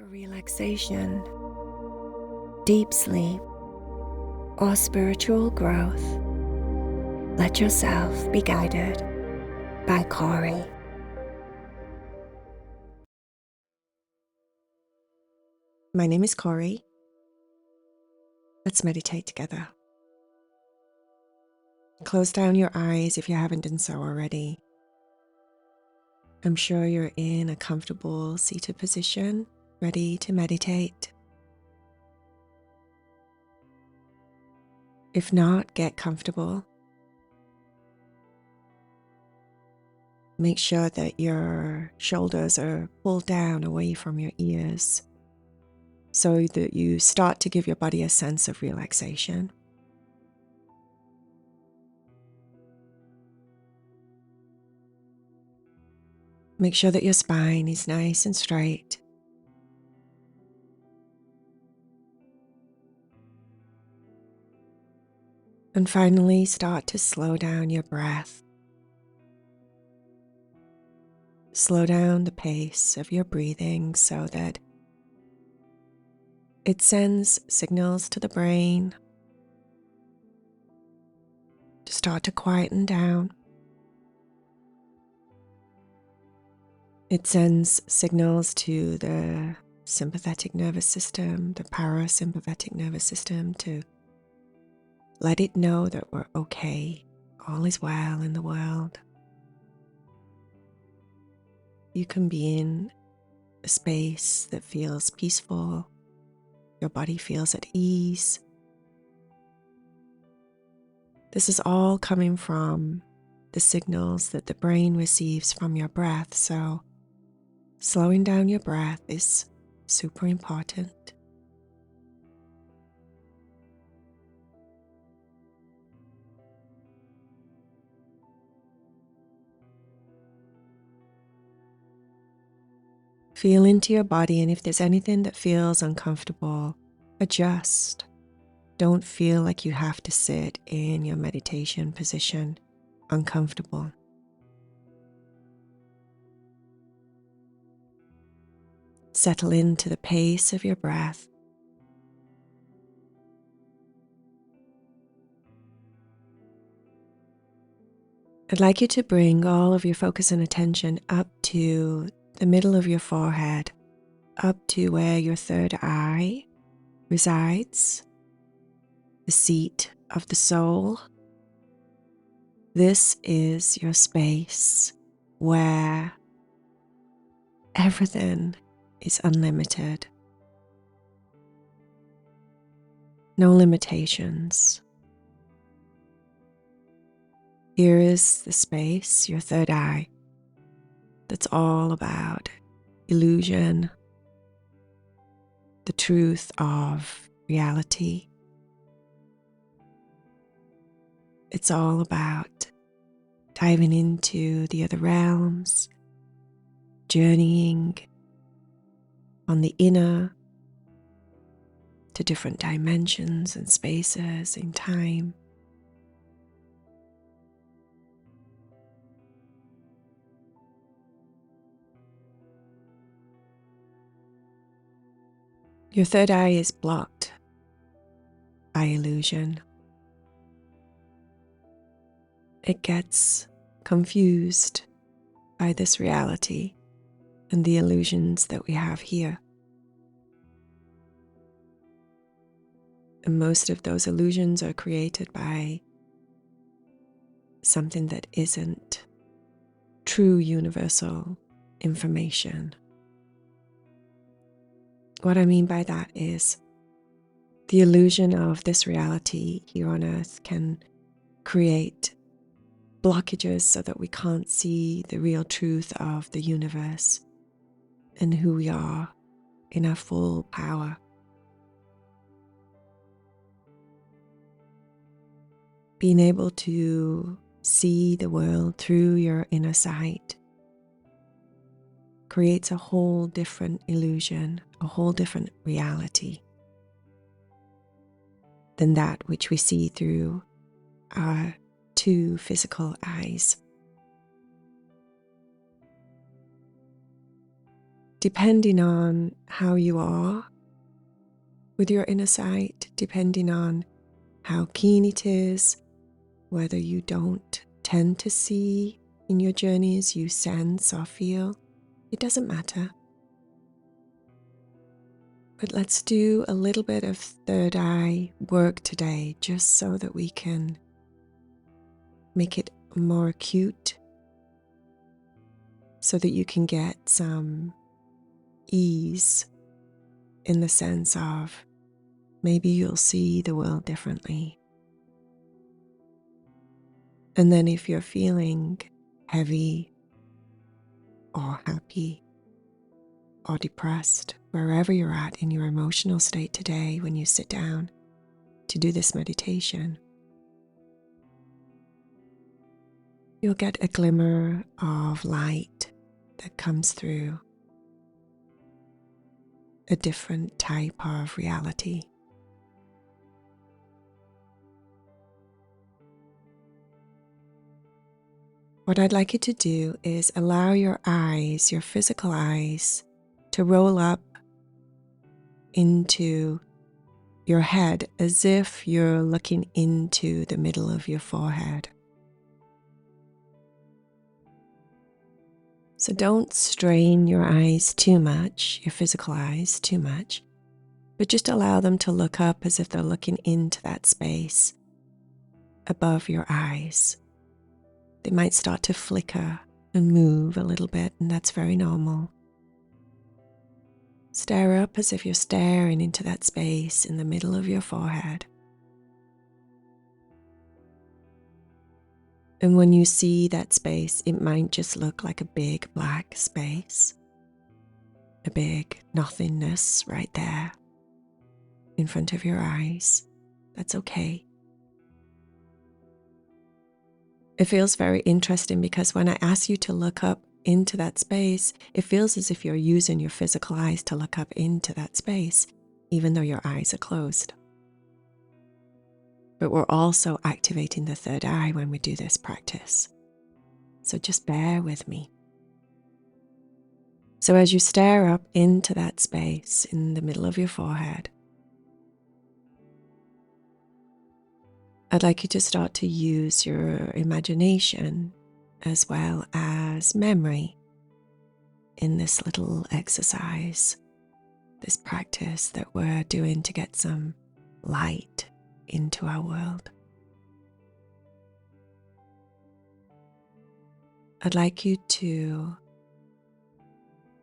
for relaxation, deep sleep, or spiritual growth, let yourself be guided by Cory. My name is Cory. Let's meditate together. Close down your eyes if you haven't done so already. I'm sure you're in a comfortable seated position, ready to meditate. If not, get comfortable. Make sure that your shoulders are pulled down away from your ears so that you start to give your body a sense of relaxation. Make sure that your spine is nice and straight. And finally, start to slow down your breath. Slow down the pace of your breathing so that it sends signals to the brain to start to quieten down. It sends signals to the sympathetic nervous system, the parasympathetic nervous system, to let it know that we're okay, all is well in the world. You can be in a space that feels peaceful, your body feels at ease. This is all coming from the signals that the brain receives from your breath, so slowing down your breath is super important. Feel into your body, and if there's anything that feels uncomfortable, adjust. Don't feel like you have to sit in your meditation position uncomfortable. Settle into the pace of your breath. I'd like you to bring all of your focus and attention up to the middle of your forehead, up to where your third eye resides, the seat of the soul. This is your space where everything is unlimited. No limitations. Here is the space, your third eye, that's all about illusion, the truth of reality. It's all about diving into the other realms, journeying on the inner to different dimensions and spaces in time. Your third eye is blocked by illusion. It gets confused by this reality and the illusions that we have here. And most of those illusions are created by something that isn't true universal information. What I mean by that is the illusion of this reality here on Earth can create blockages so that we can't see the real truth of the universe and who we are in our full power. Being able to see the world through your inner sight creates a whole different illusion, a whole different reality than that which we see through our two physical eyes. depending on how you are with your inner sight, depending on how keen it is, whether you don't tend to see in your journeys, you sense or feel, it doesn't matter. But let's do a little bit of third eye work today, just so that we can make it more acute, so that you can get some ease in the sense of maybe you'll see the world differently. And then if you're feeling heavy or happy or depressed, wherever you're at in your emotional state today when you sit down to do this meditation, you'll get a glimmer of light that comes through a different type of reality. What I'd like you to do is allow your eyes, your physical eyes, to roll up into your head as if you're looking into the middle of your forehead. So don't strain your eyes too much, your physical eyes too much, but just allow them to look up as if they're looking into that space above your eyes. They might start to flicker and move a little bit, and that's very normal. Stare up as if you're staring into that space in the middle of your forehead. And when you see that space, it might just look like a big black space, a big nothingness right there in front of your eyes. That's okay. It feels very interesting because when I ask you to look up into that space, it feels as if you're using your physical eyes to look up into that space, even though your eyes are closed. But we're also activating the third eye when we do this practice. So just bear with me. So as you stare up into that space in the middle of your forehead, I'd like you to start to use your imagination as well as memory in this little exercise, this practice that we're doing to get some light into our world. I'd like you to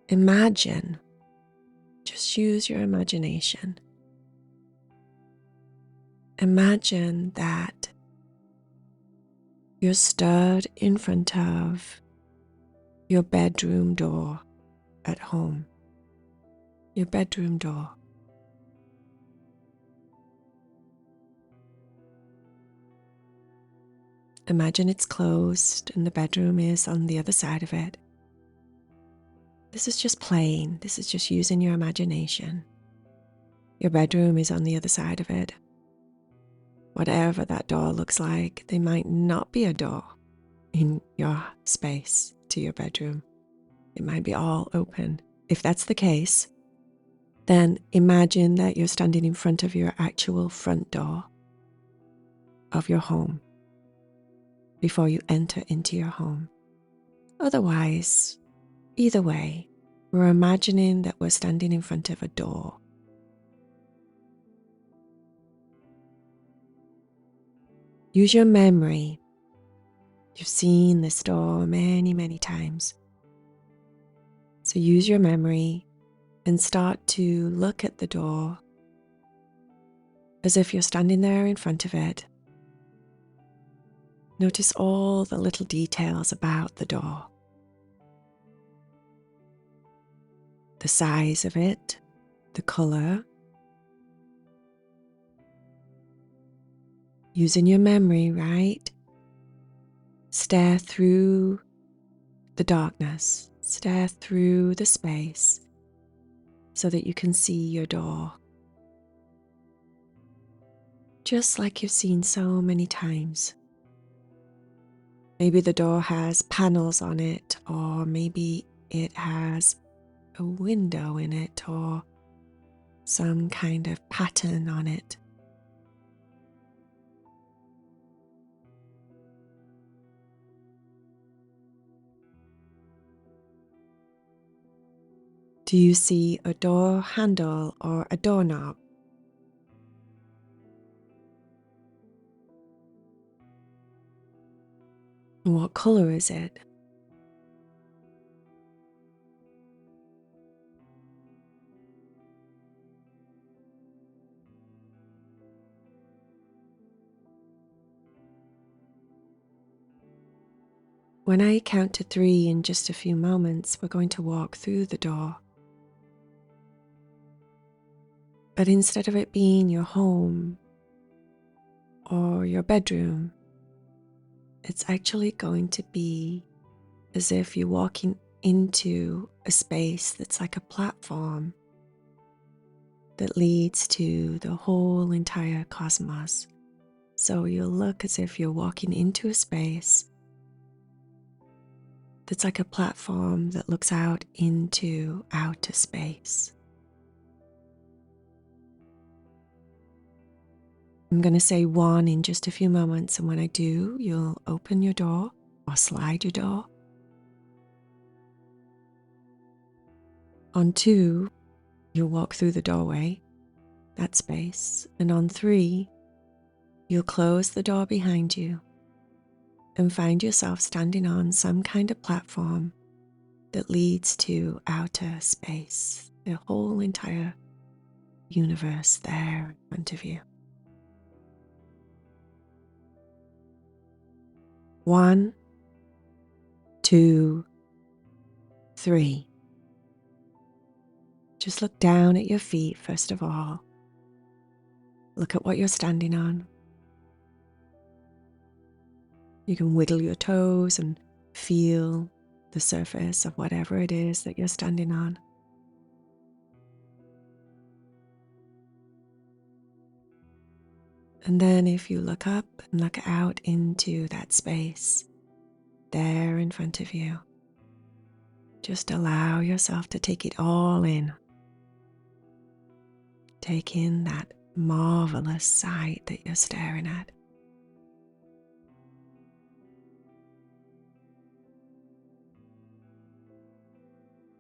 imagine, just use your imagination. Imagine that you're stood in front of your bedroom door at home. Your bedroom door. Imagine it's closed and the bedroom is on the other side of it. This is just playing. This is just using your imagination. Your bedroom is on the other side of it. Whatever that door looks like, there might not be a door in your space to your bedroom. It might be all open. If that's the case, then imagine that you're standing in front of your actual front door of your home before you enter into your home. Otherwise, either way, we're imagining that we're standing in front of a door. Use your memory. You've seen this door many, many times. So use your memory and start to look at the door as if you're standing there in front of it. Notice all the little details about the door. The size of it, the color. Using your memory, right? Stare through the darkness, stare through the space so that you can see your door. Just like you've seen so many times. Maybe the door has panels on it, or maybe it has a window in it or some kind of pattern on it. Do you see a door handle or a doorknob? What color is it? When I count to 3 in just a few moments, we're going to walk through the door. But instead of it being your home or your bedroom, it's actually going to be as if you're walking into a space that's like a platform that leads to the whole entire cosmos. So you'll look as if you're walking into a space that's like a platform that looks out into outer space. I'm going to say 1 in just a few moments, and when I do, you'll open your door or slide your door. On 2, you'll walk through the doorway, that space, and on 3, you'll close the door behind you and find yourself standing on some kind of platform that leads to outer space, the whole entire universe there in front of you. 1, 2, 3. Just look down at your feet first of all. Look at what you're standing on. You can wiggle your toes and feel the surface of whatever it is that you're standing on. And then if you look up and look out into that space there in front of you, just allow yourself to take it all in. Take in that marvelous sight that you're staring at.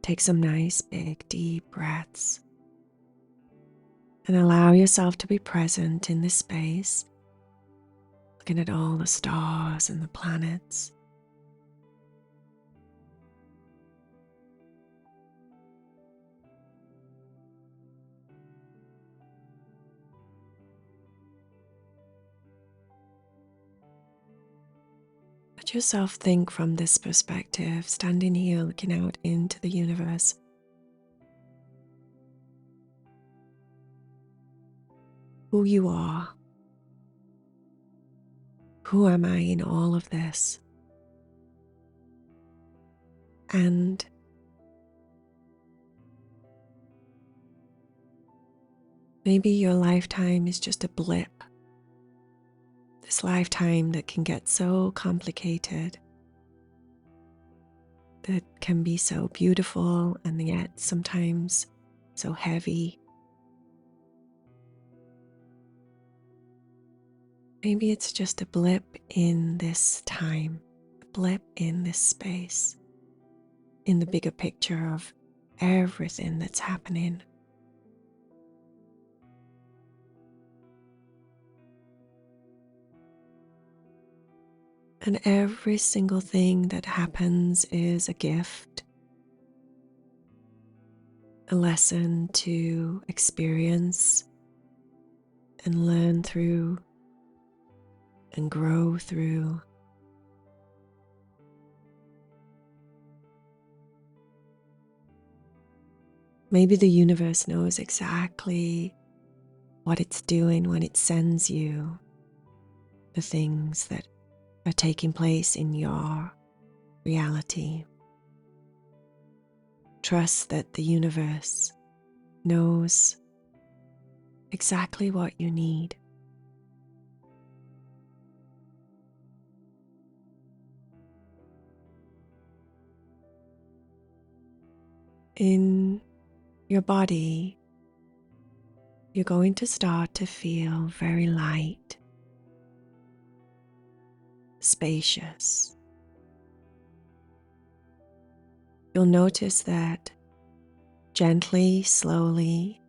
Take some nice, big, deep breaths and allow yourself to be present in this space, looking at all the stars and the planets. Let yourself think from this perspective, standing here looking out into the universe. Who you are. Who am I in all of this? And maybe your lifetime is just a blip. This lifetime that can get so complicated, that can be so beautiful and yet sometimes so heavy. Maybe it's just a blip in this time, a blip in this space, in the bigger picture of everything that's happening. And every single thing that happens is a gift, a lesson to experience and learn through and grow through. Maybe the universe knows exactly what it's doing when it sends you the things that are taking place in your reality. Trust that the universe knows exactly what you need. in your body, you're going to start to feel very light, spacious. You'll notice that gently, slowly,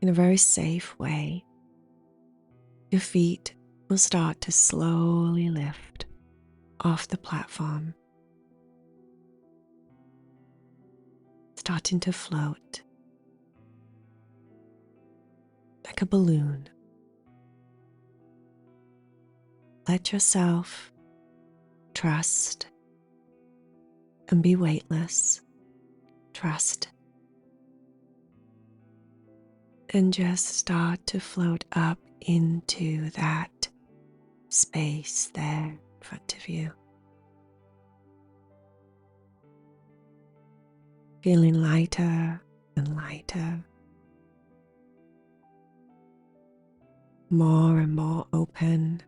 in a very safe way, your feet will start to slowly lift off the platform, starting to float like a balloon. Let yourself trust and be weightless. Trust. And just start to float up into that space there in front of you. Feeling lighter and lighter. More and more open.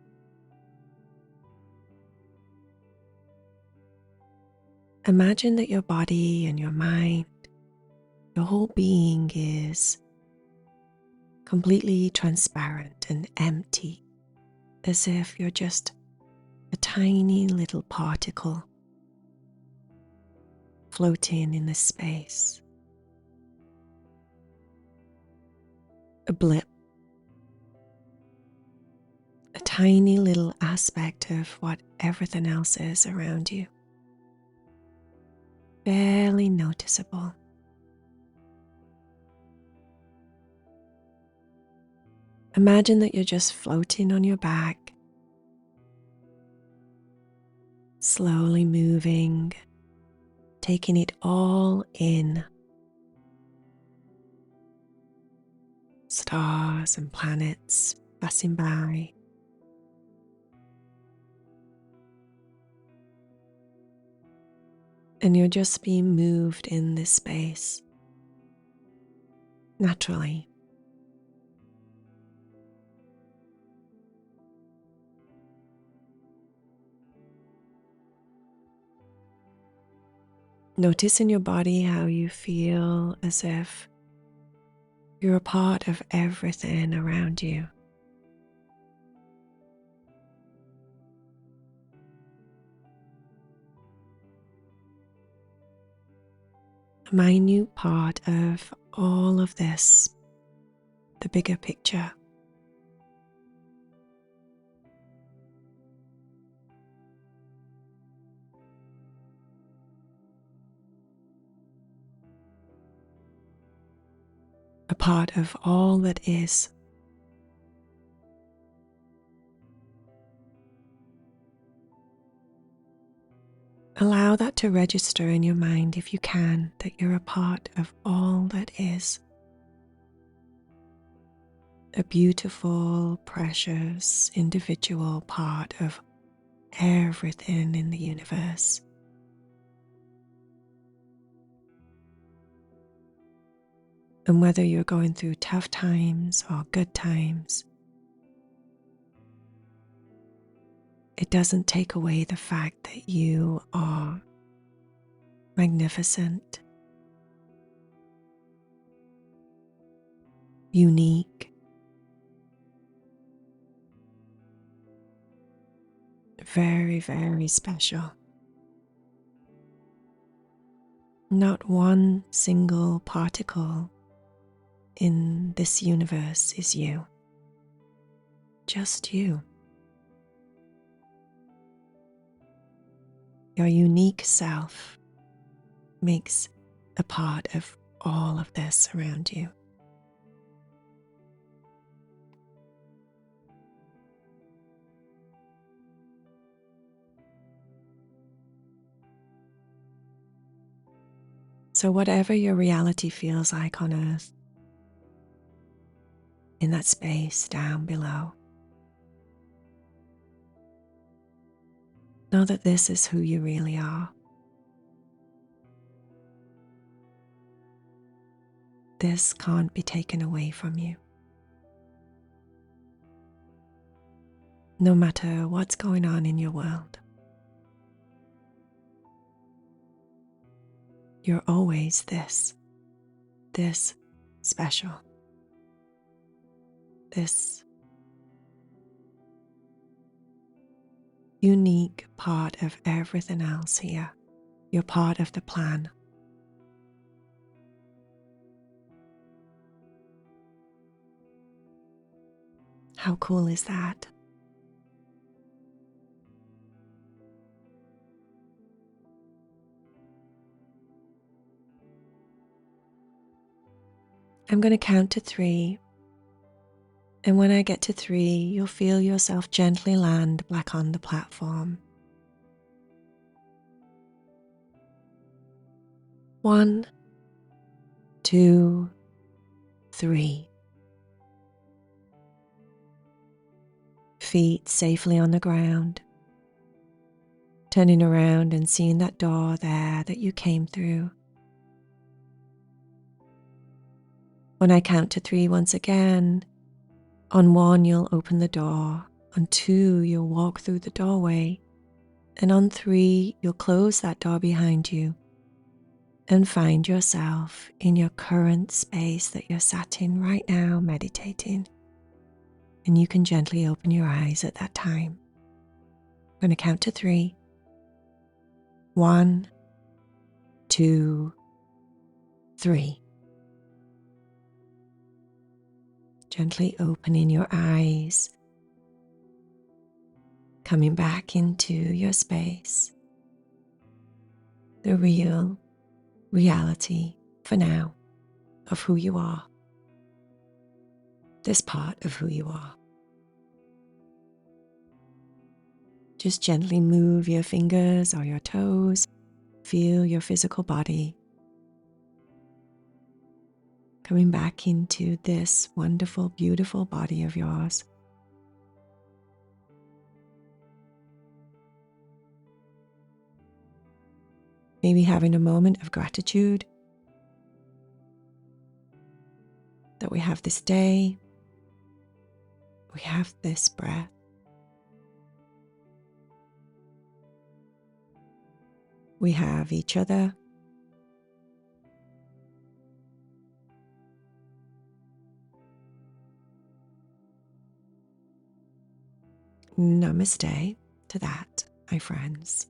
Imagine that your body and your mind, your whole being is completely transparent and empty, as if you're just a tiny little particle floating in the space. A blip. A tiny little aspect of what everything else is around you. Barely noticeable. Imagine that you're just floating on your back, slowly moving, taking it all in. Stars and planets passing by. And you're just being moved in this space, naturally. Notice in your body how you feel as if you're a part of everything around you. A minute part of all of this, the bigger picture. A part of all that is. Allow that to register in your mind if you can, that you're a part of all that is. A beautiful, precious, individual part of everything in the universe. And whether you're going through tough times or good times, it doesn't take away the fact that you are magnificent, unique, very, very special. Not one single particle in this universe is you. Just you. Your unique self makes a part of all of this around you. So whatever your reality feels like on earth, in that space down below, know that this is who you really are. This can't be taken away from you. No matter what's going on in your world. You're always this special, this unique part of everything else here. You're part of the plan. How cool is that? I'm going to count to 3. And when I get to 3, you'll feel yourself gently land back on the platform. 1, 2, 3. Feet safely on the ground. Turning around and seeing that door there that you came through. When I count to 3 once again, on 1 you'll open the door, on 2 you'll walk through the doorway, and on 3 you'll close that door behind you and find yourself in your current space that you're sat in right now meditating. And you can gently open your eyes at that time. I'm going to count to 3. 1, 2, 3. Gently opening your eyes, coming back into your space, the real reality for now of who you are, this part of who you are. Just gently move your fingers or your toes, feel your physical body, coming back into this wonderful, beautiful body of yours. Maybe having a moment of gratitude that we have this day, we have this breath. We have each other. Namaste to that, my friends.